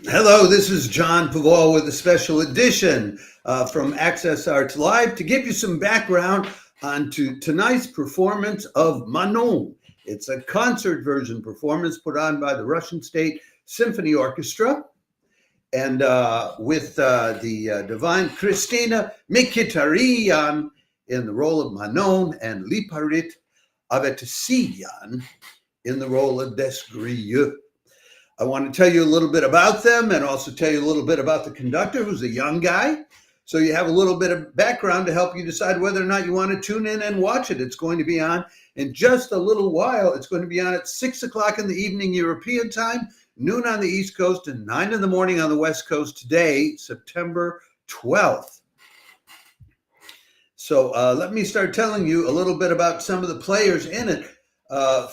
Hello, this is John Pavol with a special edition from Access Arts Live to give you some background on tonight's performance of Manon. It's a concert version performance put on by the Russian State Symphony Orchestra and with the divine Kristina Mchitaryan in the role of Manon and Liparit Avetisyan in the role of Des Grieux. I want to tell you a little bit about them and also tell you a little bit about the conductor, who's a young guy. So you have a little bit of background to help you decide whether or not you want to tune in and watch it. It's going to be on in just a little while. It's going to be on at 6 o'clock in the evening European time, noon on the East Coast, and 9 in the morning on the West Coast today, September 12th. So let me start telling you a little bit about some of the players in it.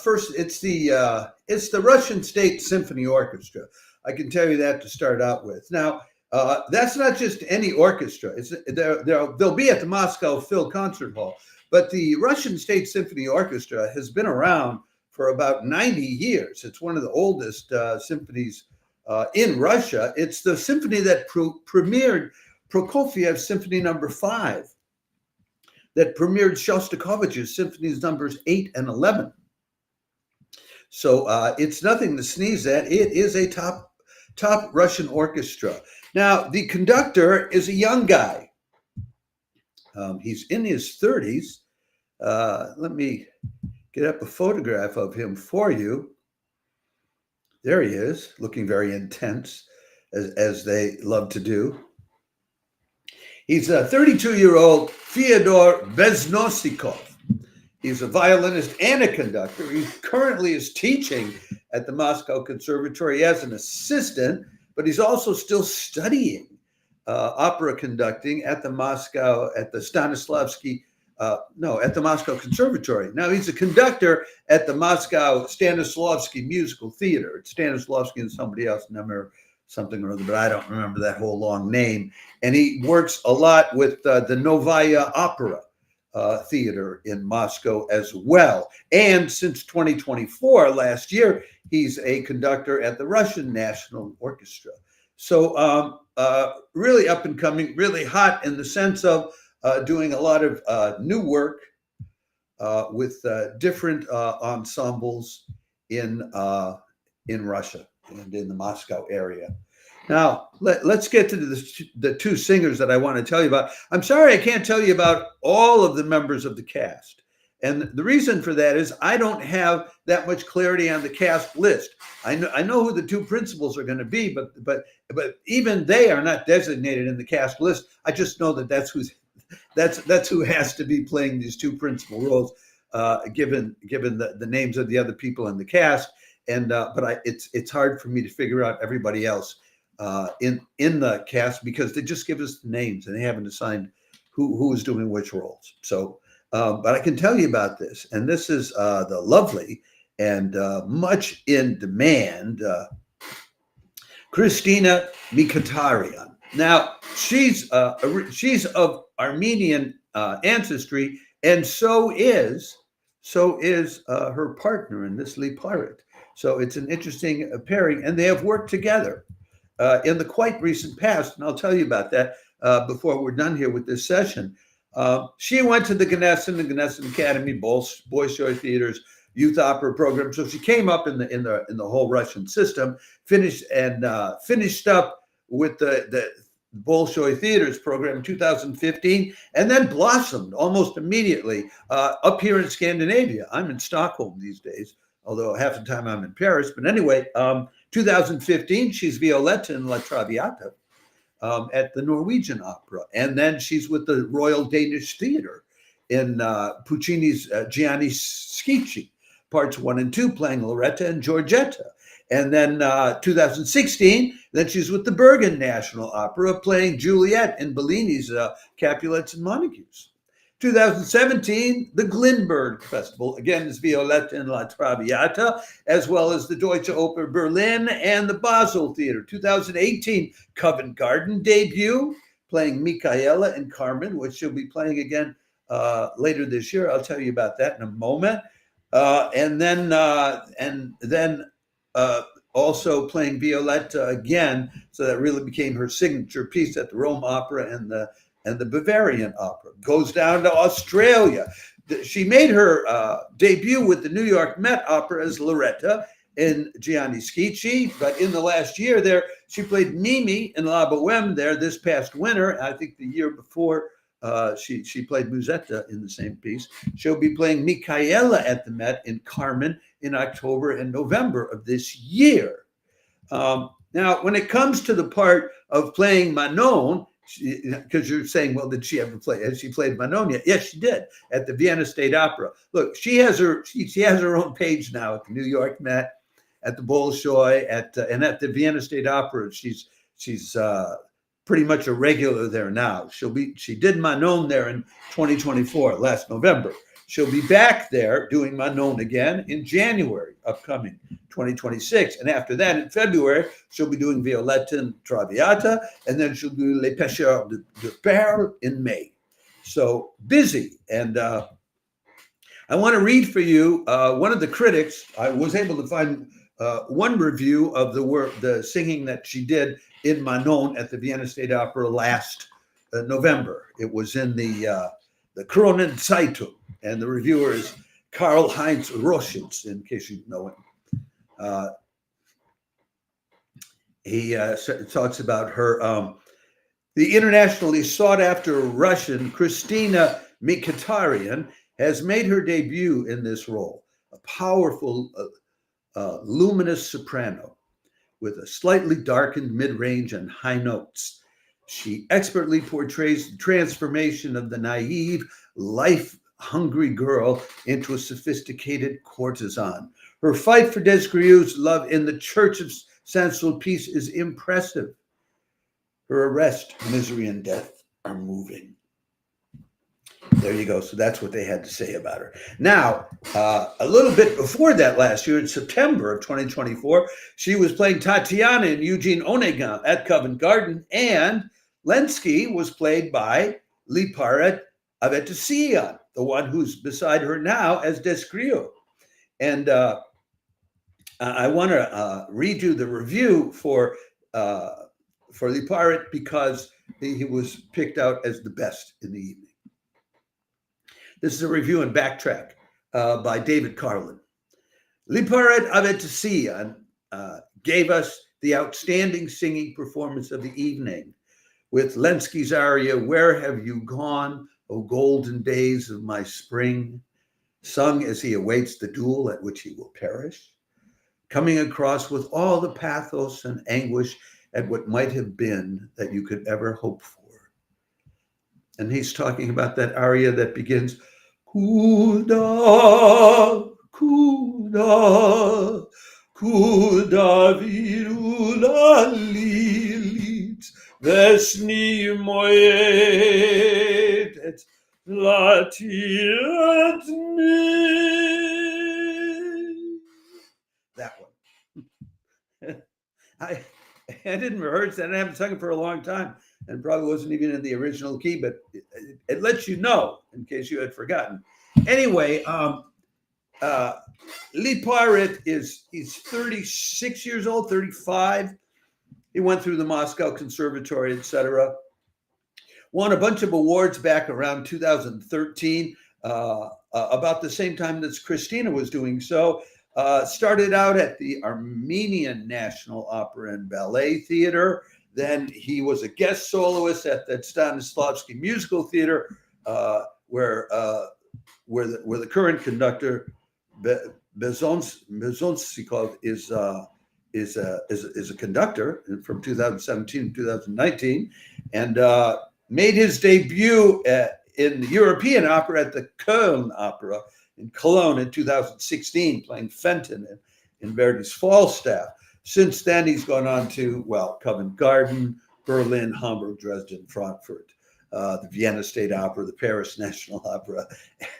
First, it's the Russian State Symphony Orchestra. I can tell you that to start out with. Now, that's not just any orchestra. They'll be at the Moscow Phil Concert Hall, but the Russian State Symphony Orchestra has been around for about 90 years. It's one of the oldest symphonies in Russia. It's the symphony that premiered Prokofiev's Symphony Number 5, that premiered Shostakovich's Symphonies Numbers 8 and 11. So it's nothing to sneeze at. It is a top Russian orchestra. Now, the conductor is a young guy. He's in his 30s. Let me get up a photograph of him for you. There he is, looking very intense, as they love to do. He's a 32-year-old Fyodor Beznosikov. He's a violinist and a conductor. He currently is teaching at the Moscow Conservatory as an assistant, but he's also still studying opera conducting at the Moscow Conservatory. Now, he's a conductor at the Moscow Stanislavski Musical Theater. It's Stanislavski and somebody else, number something or other, but I don't remember that whole long name. And he works a lot with the Novaya Opera Theater in Moscow as well. And since 2024, last year, he's a conductor at the Russian National Orchestra. So really up and coming, really hot in the sense of doing a lot of new work with different ensembles in Russia and in the Moscow area. Now, let's get to the two singers that I want to tell you about. I'm sorry I can't tell you about all of the members of the cast. And the reason for that is I don't have that much clarity on the cast list. I know who the two principals are going to be, but even they are not designated in the cast list. I just know that that's who has to be playing these two principal roles, given the names of the other people in the cast. And but it's hard for me to figure out everybody else in the cast because they just give us the names and they haven't assigned who is doing which roles. So, but I can tell you about this, and this is the lovely and much in demand Kristina Mchitaryan. Now, she's of Armenian ancestry, and so is her partner in this, Liparit. So it's an interesting pairing, and they have worked together in the quite recent past, and I'll tell you about that before we're done here with this session. She went to the Gnesin Academy, Bolshoi Theater's youth opera program, so she came up in the whole Russian system, finished up with the Bolshoi Theater's program in 2015, and then blossomed almost immediately up here in Scandinavia. I'm in Stockholm these days, although half the time I'm in Paris. But anyway, 2015, she's Violetta in La Traviata at the Norwegian Opera. And then she's with the Royal Danish Theater in Puccini's Gianni Schicchi, parts 1 and 2, playing Loretta and Giorgetta. And then 2016, then she's with the Bergen National Opera, playing Juliet in Bellini's Capulets and Montagues. 2017, the Glinberg Festival, again, is Violetta in La Traviata, as well as the Deutsche Oper Berlin and the Basel Theater. 2018, Covent Garden debut, playing Michaela and Carmen, which she'll be playing again later this year. I'll tell you about that in a moment. And then also playing Violetta again. So that really became her signature piece at the Rome Opera and the Bavarian Opera. Goes down to Australia. She made her debut with the New York Met Opera as Loretta in Gianni Schicchi, but in the last year there, she played Mimi in La Boheme there this past winter. I think the year before, she played Musetta in the same piece. She'll be playing Micaela at the Met in Carmen in October and November of this year. Now, when it comes to the part of playing Manon, because you're saying, well, did she ever play? Has she played Manon yet? Yes, she did at the Vienna State Opera. Look, she has her own page now at the New York Met, at the Bolshoi, and at the Vienna State Opera. She's pretty much a regular there now. She did Manon there in 2024, last November. She'll be back there doing Manon again in January, upcoming 2026. And after that, in February, she'll be doing Violetta and Traviata, and then she'll do Les Pêcheurs de Perles in May. So busy. And I want to read for you one of the critics. I was able to find one review of the singing that she did in Manon at the Vienna State Opera last November. It was in the Kronen Zeitung, and the reviewer is Karl-Heinz Roschitz, in case you know him. He talks about her, the internationally sought-after Russian Kristina Mchitaryan has made her debut in this role, a powerful, luminous soprano with a slightly darkened mid-range and high notes. She expertly portrays the transformation of the naive, life-hungry girl into a sophisticated courtesan. Her fight for Descrieux's love in the Church of Saint-Sulpice is impressive. Her arrest, misery, and death are moving. There you go. So that's what they had to say about her. Now, a little bit before that last year, in September of 2024, she was playing Tatiana in Eugene Onegin at Covent Garden, and Lenski was played by Liparit Avetisyan, the one who's beside her now as Descrieux. And I want to read you the review for Liparit because he was picked out as the best in the evening. This is a review in Backtrack by David Carlin. Liparit Avetisyan gave us the outstanding singing performance of the evening with Lenski's aria, Where Have You Gone, O Golden Days of My Spring, sung as he awaits the duel at which he will perish, coming across with all the pathos and anguish at what might have been that you could ever hope for. And he's talking about that aria that begins, Kuda, Kuda, Kuda virula lilit, vesni moed et latiat me. That one. I didn't rehearse that. I haven't sung it for a long time, and probably wasn't even in the original key, but it lets you know in case you had forgotten. Anyway, Liparit he's 36 years old, 35. He went through the Moscow Conservatory, etc. Won a bunch of awards back around 2013, about the same time that Kristina was doing so. Started out at the Armenian National Opera and Ballet Theater. Then he was a guest soloist at the Stanislavski Musical Theater, where the current conductor Bezonsikov is a conductor from 2017 to 2019, and made his debut in the European opera at the Köln Opera in Cologne in 2016, playing Fenton in Verdi's Falstaff. Since then, he's gone on to, Covent Garden, Berlin, Hamburg, Dresden, Frankfurt, the Vienna State Opera, the Paris National Opera,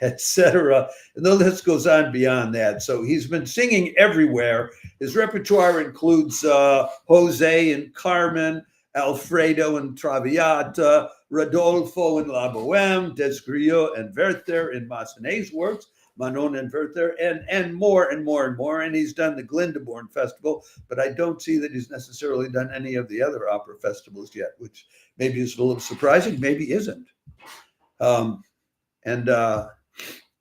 etc. And the list goes on beyond that. So he's been singing everywhere. His repertoire includes Jose and Carmen, Alfredo and Traviata, Rodolfo in La Boheme, Descrieux and Werther in Massenet's works, Manon and Werther, and more and more and more. And he's done the Glyndebourne Festival, but I don't see that he's necessarily done any of the other opera festivals yet, which maybe is a little surprising, maybe isn't. And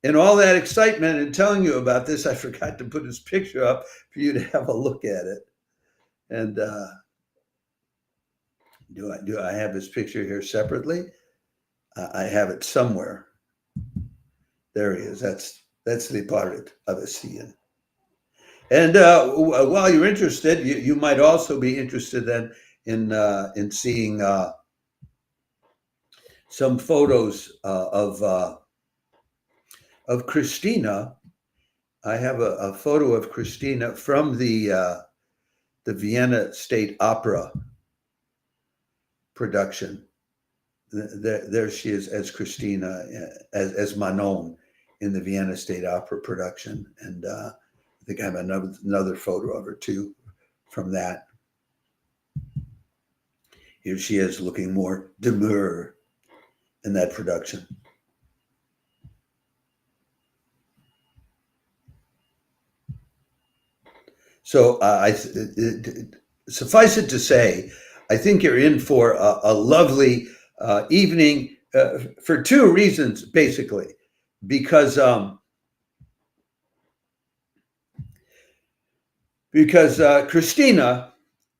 in all that excitement and telling you about this, I forgot to put his picture up for you to have a look at it. And do I have his picture here separately? I have it somewhere. There he is. That's Liparit, Avetisyan. And while you're interested, you might also be interested then in seeing some photos of Kristina. I have a photo of Kristina from the Vienna State Opera production. There she is as Kristina, as Manon in the Vienna State Opera production. And I think I have another photo of her too from that. Here she is looking more demure in that production. So suffice it to say, I think you're in for a lovely evening for two reasons, basically. Because Kristina,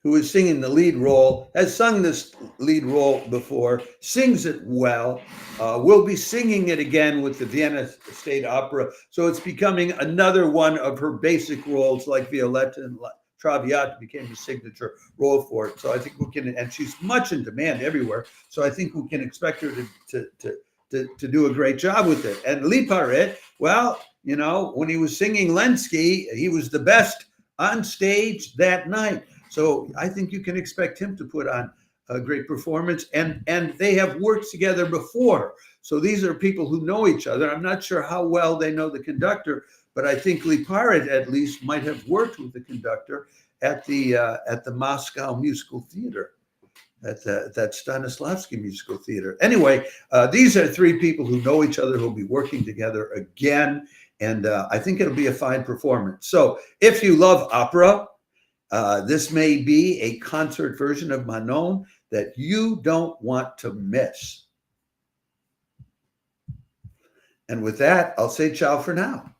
who is singing the lead role, has sung this lead role before, sings it well, will be singing it again with the Vienna State Opera. So it's becoming another one of her basic roles, like Violetta and Traviata became a signature role for it. So I think we can, and she's much in demand everywhere. So I think we can expect her to do a great job with it. And Liparit, well, you know, when he was singing Lenski, he was the best on stage that night. So I think you can expect him to put on a great performance. And they have worked together before. So these are people who know each other. I'm not sure how well they know the conductor, but I think Liparit at least might have worked with the conductor at the Moscow Musical Theater, at that Stanislavski Musical Theater. Anyway, these are three people who know each other, who will be working together again. And I think it'll be a fine performance. So if you love opera, this may be a concert version of Manon that you don't want to miss. And with that, I'll say ciao for now.